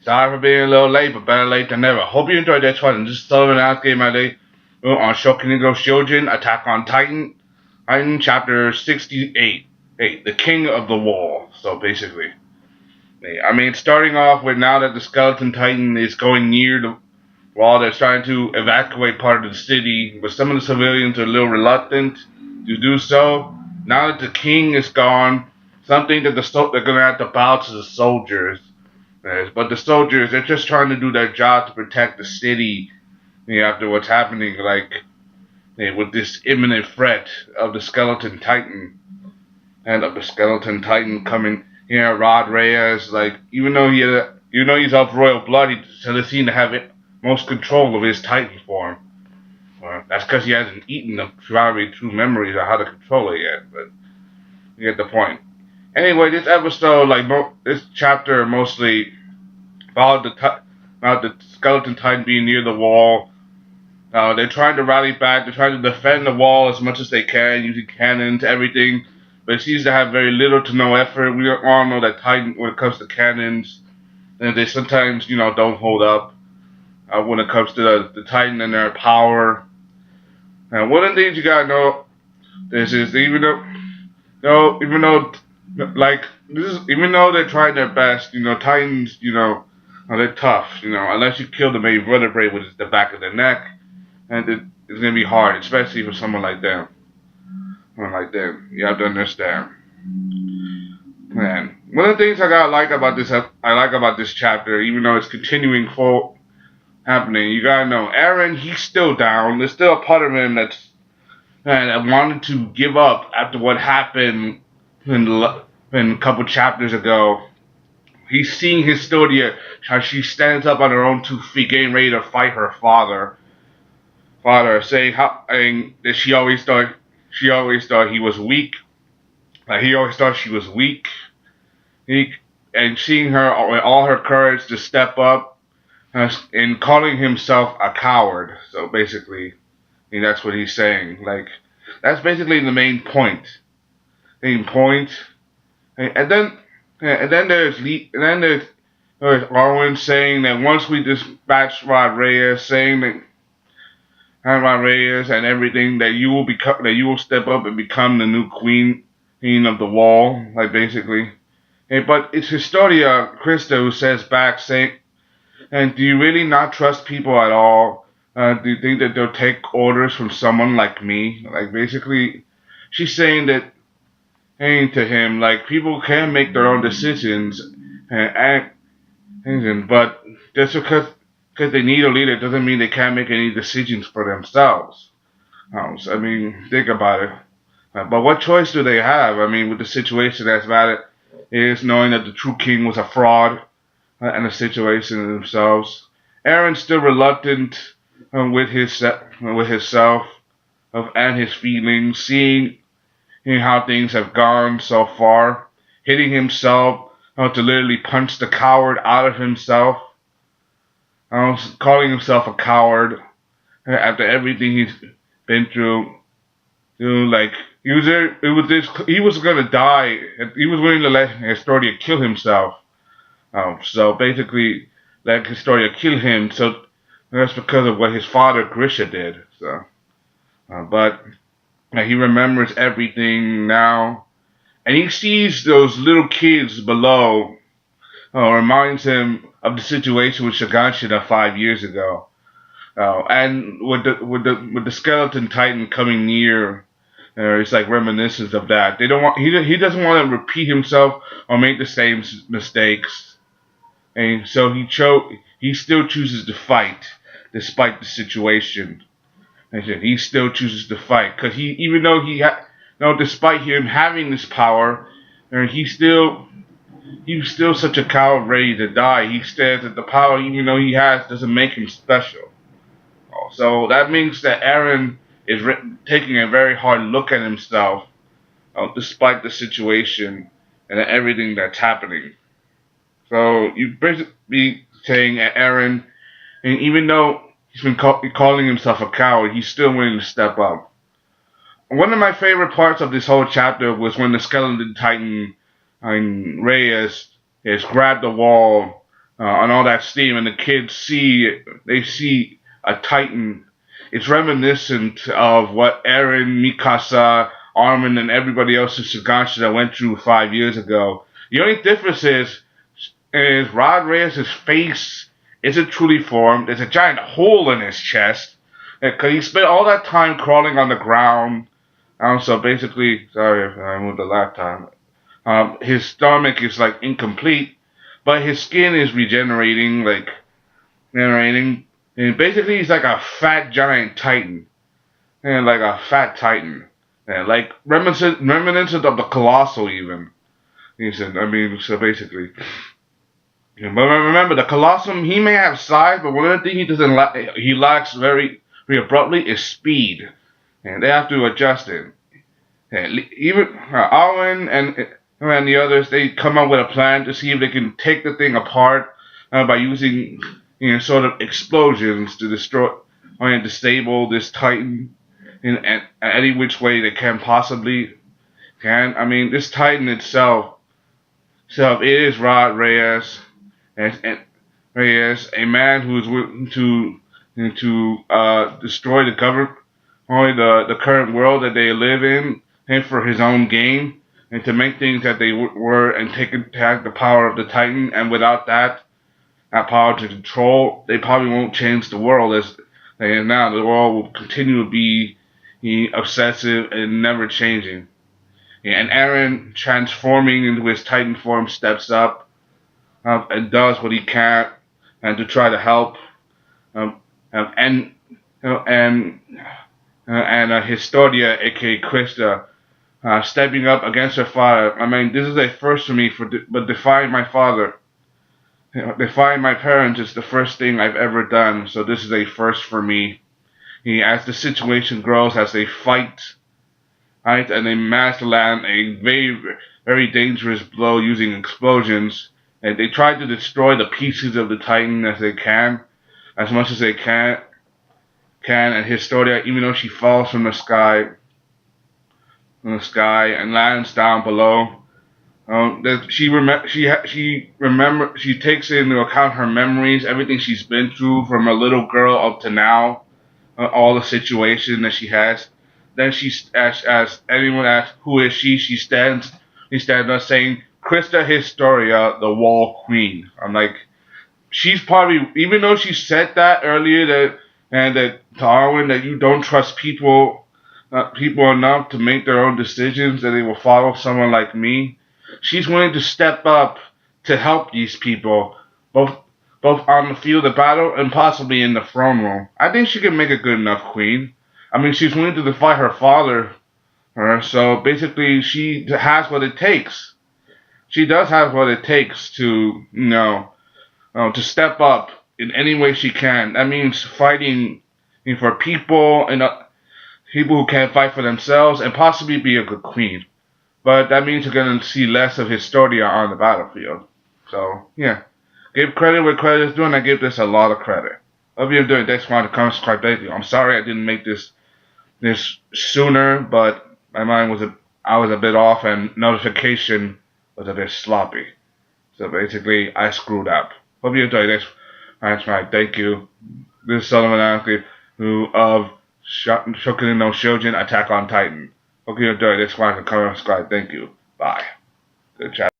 Sorry for being a little late, but better late than never. Hope you enjoyed this one. This is Sellavin asking my day on Shingeki Kyojin, Attack on Titan, chapter 68. Hey, the King of the Wall. So basically, starting off with now that the Skeleton Titan is going near the wall, they're trying to evacuate part of the city, but some of the civilians are a little reluctant to do so. Now that the king is gone, something that they're going to have to bow to the soldiers. But the soldiers, they're just trying to do their job to protect the city after what's happening, with this imminent threat of the Skeleton Titan. And of the Skeleton Titan coming here, Rod Reyes, even though he's of royal blood, he doesn't seem to have most control of his Titan form. That's because he hasn't eaten the probably true memories of how to control it yet, but you get the point. Anyway, this episode, this chapter mostly followed about the Skeleton Titan being near the wall. They're trying to rally back. They're trying to defend the wall as much as they can, using cannons, everything. But it seems to have very little to no effort. We all know that Titan, when it comes to cannons, and they sometimes, don't hold up when it comes to the Titan and their power. And one of the things you gotta know is even though they're trying their best, Titans, they're tough, unless you kill the main vertebrae, which is the back of their neck, and it's gonna be hard, especially for someone like them. You have to understand. Man, one of the things I like about this chapter, even though it's continuing full happening, you gotta know, Eren, he's still down. There's still a part of him that wanted to give up after what happened in a couple chapters ago. He's seeing Historia, how she stands up on her own 2 feet, getting ready to fight her father, saying that she always thought he was weak. He always thought she was weak. And seeing her with all her courage to step up, and calling himself a coward. So basically, that's what he's saying. That's basically the main point. And then there's Arwen saying that once we dispatch Rod Reyes, and everything, that you will step up and become the new queen of the wall, basically. But it's Historia Krista who says back, saying, and do you really not trust people at all? Do you think that they'll take orders from someone like me? Basically, she's saying that, to him, people can make their own decisions and act, but just because they need a leader doesn't mean they can't make any decisions for themselves. Think about it. But what choice do they have? With the situation that's about it, is knowing that the true king was a fraud and the situation themselves. Eren's still reluctant with himself and his feelings, seeing how things have gone so far, hitting himself to literally punch the coward out of himself, calling himself a coward after everything he's been through. He was gonna die, and he was willing to let Historia kill himself. So basically, let Historia kill him. So that's because of what his father Grisha did. So, but he remembers everything now, and he sees those little kids below. Reminds him of the situation with Shiganshina 5 years ago, and with the Skeleton Titan coming near. It's reminiscence of that. They don't want. He doesn't want to repeat himself or make the same mistakes, and so he still chooses to fight despite the situation. And he still chooses to fight because despite him having this power, he's still such a coward ready to die. He says that the power, even though he has, doesn't make him special. So that means that Eren is taking a very hard look at himself, despite the situation and everything that's happening. So you basically saying that Eren, and even though he's been calling himself a coward, he's still willing to step up. One of my favorite parts of this whole chapter was when the Skeleton Titan Reyes has grabbed the wall on all that steam, and the kids see a Titan. It's reminiscent of what Eren, Mikasa, Armin, and everybody else in Sagashi went through 5 years ago. The only difference is Rod Reyes' face isn't truly formed. There's a giant hole in his chest because he spent all that time crawling on the ground. So basically, sorry if I moved the laptop. His stomach is like incomplete, but his skin is regenerating. And basically, he's like a fat giant titan, and like a fat titan, and like reminiscent of the colossal even. He said, I mean, so basically. Yeah, but remember, the Colosseum, he may have size, but one of the things he lacks very abruptly is speed, and they have to adjust it. And even Owen and the others, they come up with a plan to see if they can take the thing apart by using sort of explosions to destroy or disable this Titan in any which way they can possibly can. I mean, this Titan itself it is Rod Reyes. And Reyes, a man who is willing to destroy the government, only the current world that they live in, and for his own gain, and to make things that they were and take the power of the Titan. And without that power to control, they probably won't change the world as they are now. The world will continue to be obsessive and never changing. And Eren, transforming into his Titan form, steps up. And does what he can, and to try to help, and Historia, aka Krista, stepping up against her father. I mean, this is a first for me. But defying my father, defying my parents is the first thing I've ever done. So this is a first for me. As the situation grows, as they fight, right, and they manage to land a very, very dangerous blow using explosions. And they try to destroy the pieces of the Titan as they can, as much as they can. And Historia, even though she falls from the sky, and lands down below, that she takes into account her memories, everything she's been through from a little girl up to now, all the situation that she has. Then as anyone asks who is she stands up saying, Krista Historia, the Wall Queen. I'm like, she's probably, even though she said that earlier, that Darwin, that you don't trust people enough to make their own decisions, that they will follow someone like me. She's willing to step up to help these people, both on the field of battle and possibly in the throne room. I think she can make a good enough queen. I mean, she's willing to defy her father, so basically she has what it takes. She does have what it takes to, to step up in any way she can. That means fighting for people and people who can't fight for themselves, and possibly be a good queen. But that means you're going to see less of Historia on the battlefield. So, yeah. Give credit where credit is due, and I give this a lot of credit. Hope you're doing this one to come subscribe. Thank you. I'm sorry I didn't make this sooner, but my mind I was a bit off, and notification was a bit sloppy. So basically, I screwed up. Hope you enjoyed this. That's right. Thank you. This is Sellavin of Shingeki no Kyojin, Attack on Titan. Hope you enjoyed this one. Comment, subscribe. Thank you. Bye. Good chat.